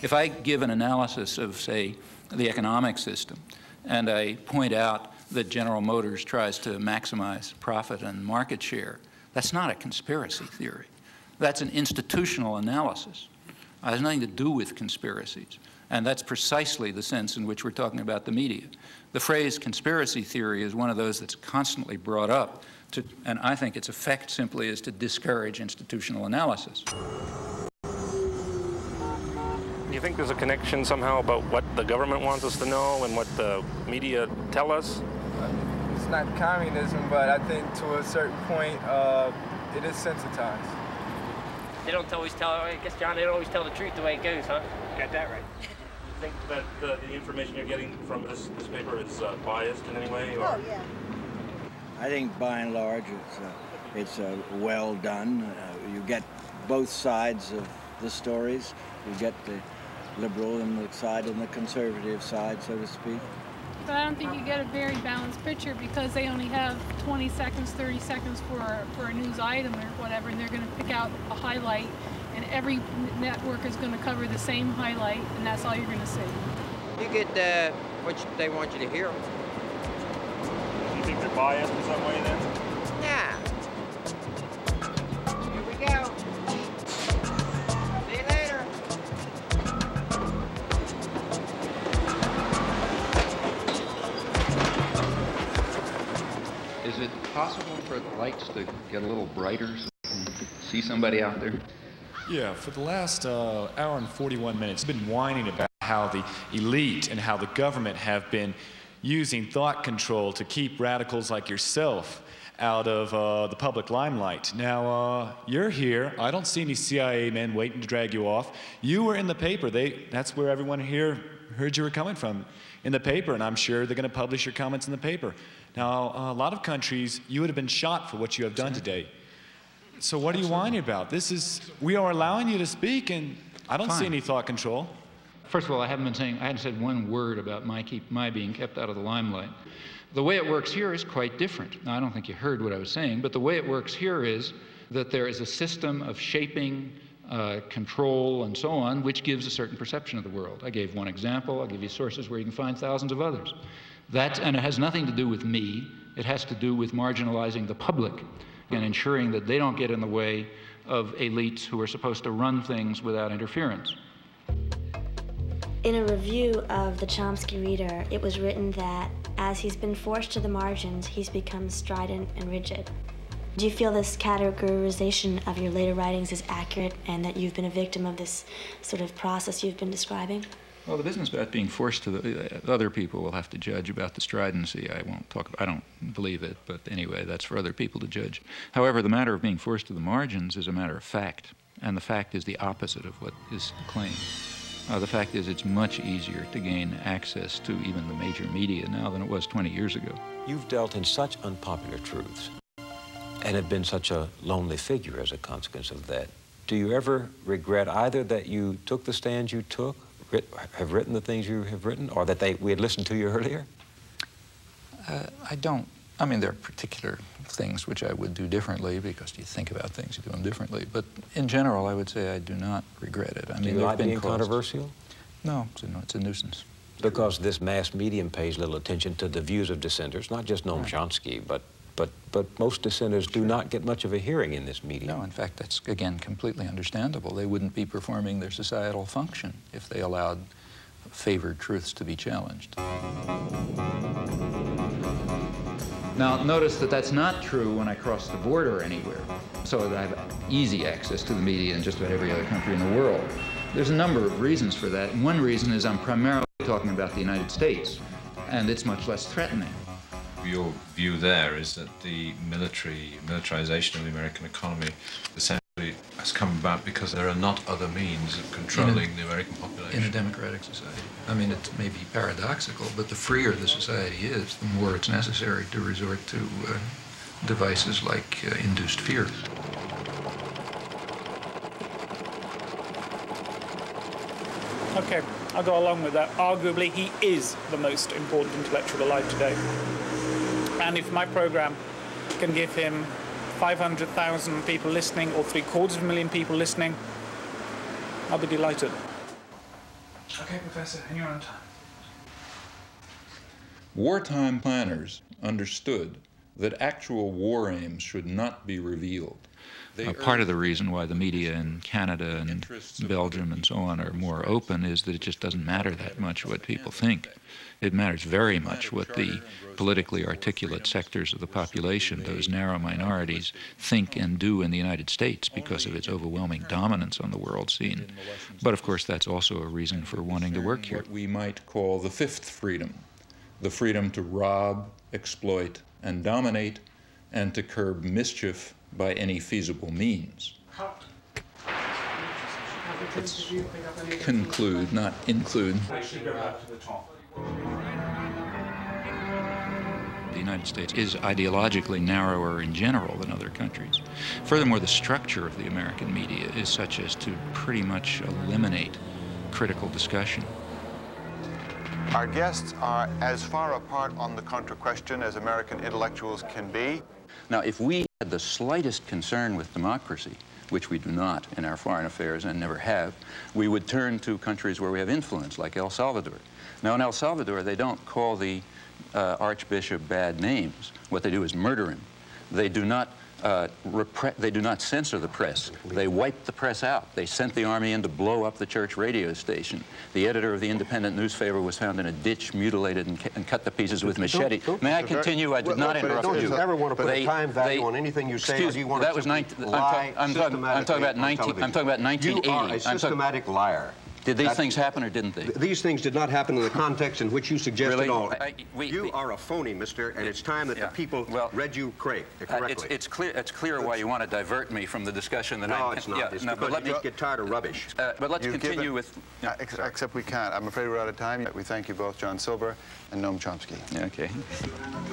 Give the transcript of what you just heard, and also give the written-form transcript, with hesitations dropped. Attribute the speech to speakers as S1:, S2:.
S1: If I give an analysis of, say, the economic system, and I point out that General Motors tries to maximize profit and market share, that's not a conspiracy theory. That's an institutional analysis. It has nothing to do with conspiracies. And that's precisely the sense in which we're talking about the media. The phrase conspiracy theory is one of those that's constantly brought up, and I think its effect simply is to discourage institutional analysis.
S2: Do you think there's a connection somehow about what the government wants us to know and what the media tell us?
S3: It's not communism, but I think to a certain point, it is sensitized.
S4: They don't always tell, I guess, John, they don't always tell the truth the way it goes, huh?
S2: Got that right. You think that the information you're getting from this paper is biased in any way? Or?
S5: Oh, yeah.
S6: I think by and large it's well done. You get both sides of the stories. You get the liberal side and the conservative side, so to speak.
S7: But I don't think you get a very balanced picture because they only have 20 seconds, 30 seconds for a news item or whatever, and they're going to pick out a highlight, and every network is going to cover the same highlight, and that's all you're going to see.
S5: You get what they want you to hear.
S2: Do you think they're biased in some way then?
S5: Yeah. Here we go. See you later.
S1: Is it possible for the lights to get a little brighter so we can see somebody out there?
S8: Yeah, for the last hour and 41 minutes, I've been whining about how the elite and how the government have been using thought control to keep radicals like yourself out of the public limelight. Now, you're here. I don't see any CIA men waiting to drag you off. You were in the paper. That's where everyone here heard you were coming from, in the paper, and I'm sure they're going to publish your comments in the paper. Now, a lot of countries, you would have been shot for what you have done today. So what are you whining about? We are allowing you to speak, and I don't see any thought control.
S1: First of all, I hadn't said one word about my being kept out of the limelight. The way it works here is quite different. Now, I don't think you heard what I was saying, but the way it works here is that there is a system of shaping, control, and so on, which gives a certain perception of the world. I gave one example. I'll give you sources where you can find thousands of others. And it has nothing to do with me. It has to do with marginalizing the public and ensuring that they don't get in the way of elites who are supposed to run things without interference.
S9: In a review of the Chomsky Reader, it was written that as he's been forced to the margins, he's become strident and rigid. Do you feel this categorization of your later writings is accurate and that you've been a victim of this sort of process you've been describing?
S1: Well, the business about being forced to other people will have to judge about the stridency. I don't believe it, but anyway, that's for other people to judge. However, the matter of being forced to the margins is a matter of fact, and the fact is the opposite of what is claimed. The fact is it's much easier to gain access to even the major media now than it was 20 years ago.
S10: You've dealt in such unpopular truths and have been such a lonely figure as a consequence of that. Do you ever regret either that you took the stand you took, have written the things you have written, or that we had listened to you earlier?
S1: I don't. I mean, there are particular things which I would do differently because you think about things, you do them differently. But in general, I would say I do not regret it. I mean,
S10: do you like being controversial?
S1: No, it's a nuisance.
S10: Because this mass medium pays little attention to the views of dissenters, not just Noam Chomsky, but most dissenters do not get much of a hearing in this medium.
S1: No, in fact, that's, again, completely understandable. They wouldn't be performing their societal function if they allowed favored truths to be challenged. Now, notice that that's not true when I cross the border anywhere, so that I have easy access to the media in just about every other country in the world. There's a number of reasons for that. And one reason is I'm primarily talking about the United States, and it's much less threatening.
S11: Your view there is that the militarization of the American economy essentially has come about because there are not other means of controlling the American population.
S1: In a democratic society. I mean, it may be paradoxical, but the freer the society is, the more it's necessary to resort to devices like induced fear.
S12: Okay, I'll go along with that. Arguably, he is the most important intellectual alive today. And if my program can give him 500,000 people listening or 750,000 people listening, I'll be delighted. Okay, Professor, and you're on time.
S1: Wartime planners understood that actual war aims should not be revealed. Part of the reason why the media in Canada and Belgium and so on are more open is that it just doesn't matter that much what people think. It matters very much what the politically articulate sectors of the population, those narrow minorities, think and do in the United States because of its overwhelming dominance on the world scene. But of course that's also a reason for wanting to work here. What we might call the fifth freedom, the freedom to rob, exploit, and dominate, and to curb mischief by any feasible means. Let's conclude, not include. The United States is ideologically narrower in general than other countries. Furthermore, the structure of the American media is such as to pretty much eliminate critical discussion.
S13: Our guests are as far apart on the contra question as American intellectuals can be.
S1: Now, if we had the slightest concern with democracy, which we do not in our foreign affairs and never have, we would turn to countries where we have influence, like El Salvador. Now, in El Salvador, they don't call the archbishop bad names. What they do is murder him. They do not censor the press. They wiped the press out. They sent the army in to blow up the church radio station. The editor of the independent newspaper was found in a ditch, mutilated and cut to pieces with machete. May I continue? I did not interrupt you.
S14: Don't you ever want to put a time value on anything you say, or do you want to lie
S1: I'm talking about 1980.
S14: You are a systematic liar.
S1: Did these things happen or didn't they?
S14: These things did not happen in the context in which you suggested
S1: really?
S14: all. You are a phony, mister, and it's time that the people read you correctly.
S1: It's clear why you want to divert me from the discussion that
S14: No, it's not. Yeah, it's because you just get tired of rubbish.
S1: But let's continue with...
S13: Except we can't. I'm afraid we're out of time. We thank you both, John Silver and Noam Chomsky.
S1: Okay.